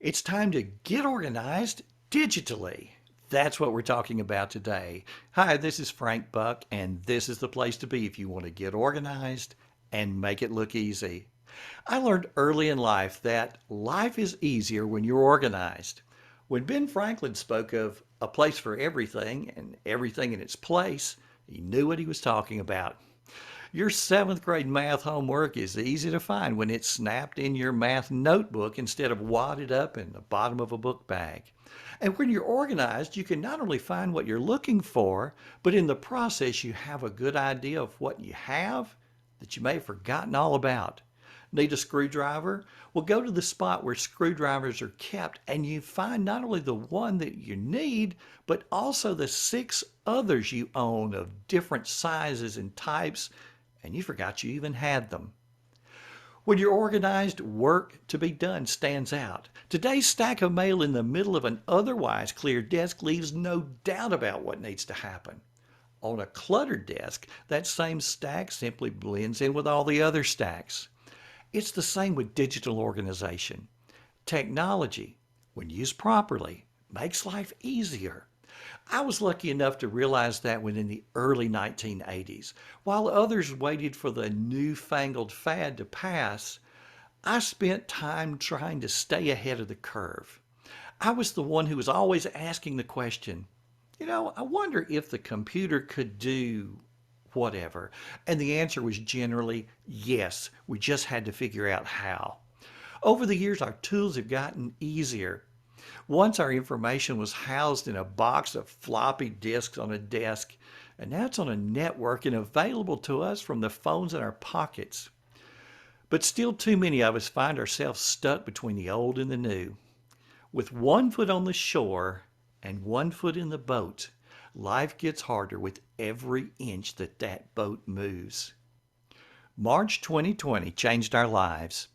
It's time to get organized digitally. That's what we're talking about today. Hi, this is Frank Buck, and this is the place to be if you want to get organized and make it look easy. I learned early in life that life is easier when you're organized. When Ben Franklin spoke of a place for everything and everything in its place, he knew what he was talking about. Your seventh grade math homework is easy to find when it's snapped in your math notebook instead of wadded up in the bottom of a book bag. And when you're organized, you can not only find what you're looking for, but in the process, you have a good idea of what you have that you may have forgotten all about. Need a screwdriver? Well, go to the spot where screwdrivers are kept and you find not only the one that you need, but also the six others you own of different sizes and types, and you forgot you even had them. When you're organized, work to be done stands out. Today's stack of mail in the middle of an otherwise clear desk leaves no doubt about what needs to happen. On a cluttered desk, that same stack simply blends in with all the other stacks. It's the same with digital organization. Technology, when used properly, makes life easier. I was lucky enough to realize that when in the early 1980s, while others waited for the newfangled fad to pass, I spent time trying to stay ahead of the curve. I was the one who was always asking the question, I wonder if the computer could do whatever. And the answer was generally yes. We just had to figure out how. Over the years, our tools have gotten easier. Once our information was housed in a box of floppy disks on a desk, and now it's on a network and available to us from the phones in our pockets. But still, too many of us find ourselves stuck between the old and the new. With one foot on the shore and one foot in the boat, life gets harder with every inch that boat moves. March 2020 changed our lives.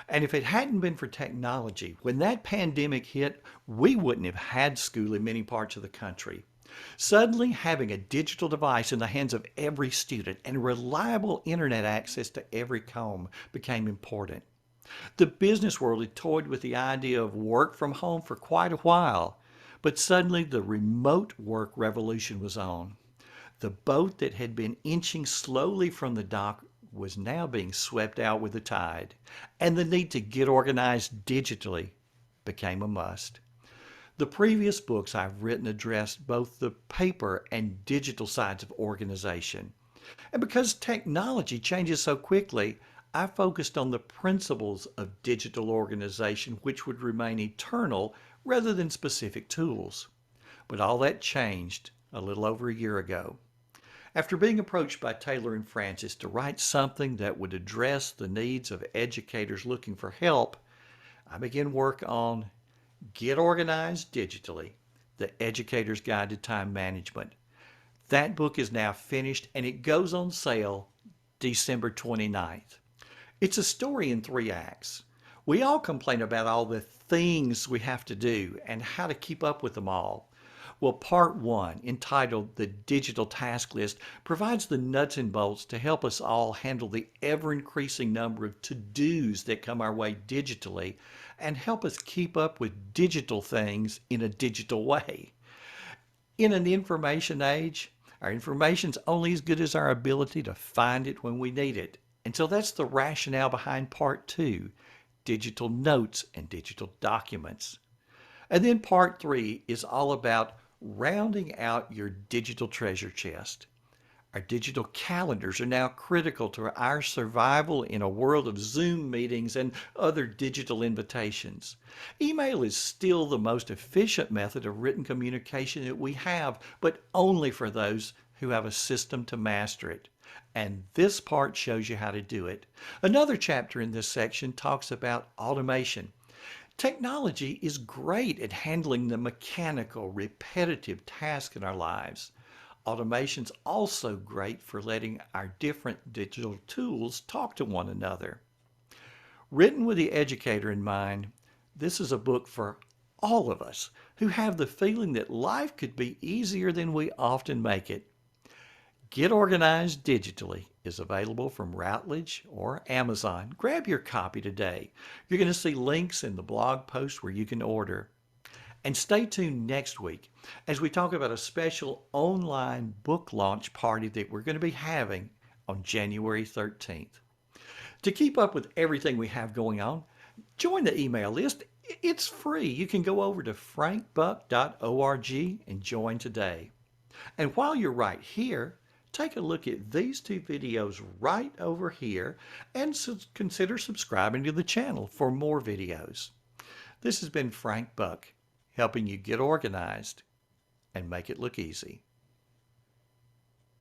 And if it hadn't been for technology, when that pandemic hit, we wouldn't have had school in many parts of the country. Suddenly, having a digital device in the hands of every student and reliable internet access to every home became important. The business world had toyed with the idea of work from home for quite a while, but suddenly the remote work revolution was on. The boat that had been inching slowly from the dock was now being swept out with the tide, and the need to get organized digitally became a must. The previous books I've written addressed both the paper and digital sides of organization. And because technology changes so quickly, I focused on the principles of digital organization, which would remain eternal rather than specific tools. But all that changed a little over a year ago. After being approached by Taylor and Francis to write something that would address the needs of educators looking for help, I began work on Get Organized Digitally, The Educator's Guide to Time Management. That book is now finished and it goes on sale December 29th. It's a story in 3 acts. We all complain about all the things we have to do and how to keep up with them all. Well, part 1, entitled The Digital Task List, provides the nuts and bolts to help us all handle the ever-increasing number of to-dos that come our way digitally and help us keep up with digital things in a digital way. In an information age, our information's only as good as our ability to find it when we need it. And so that's the rationale behind part 2, digital notes and digital documents. And then part 3 is all about rounding out your digital treasure chest. Our digital calendars are now critical to our survival in a world of Zoom meetings and other digital invitations. Email is still the most efficient method of written communication that we have, but only for those who have a system to master it. And this part shows you how to do it. Another chapter in this section talks about automation. Technology is great at handling the mechanical, repetitive tasks in our lives. Automation's also great for letting our different digital tools talk to one another. Written with the educator in mind, this is a book for all of us who have the feeling that life could be easier than we often make it. Get Organized Digitally is available from Routledge or Amazon. Grab your copy today. You're going to see links in the blog post where you can order. And stay tuned next week as we talk about a special online book launch party that we're going to be having on January 13th. To keep up with everything we have going on, join the email list. It's free. You can go over to frankbuck.org and join today. And while you're right here, take a look at these two videos right over here and consider subscribing to the channel for more videos. This has been Frank Buck, helping you get organized and make it look easy.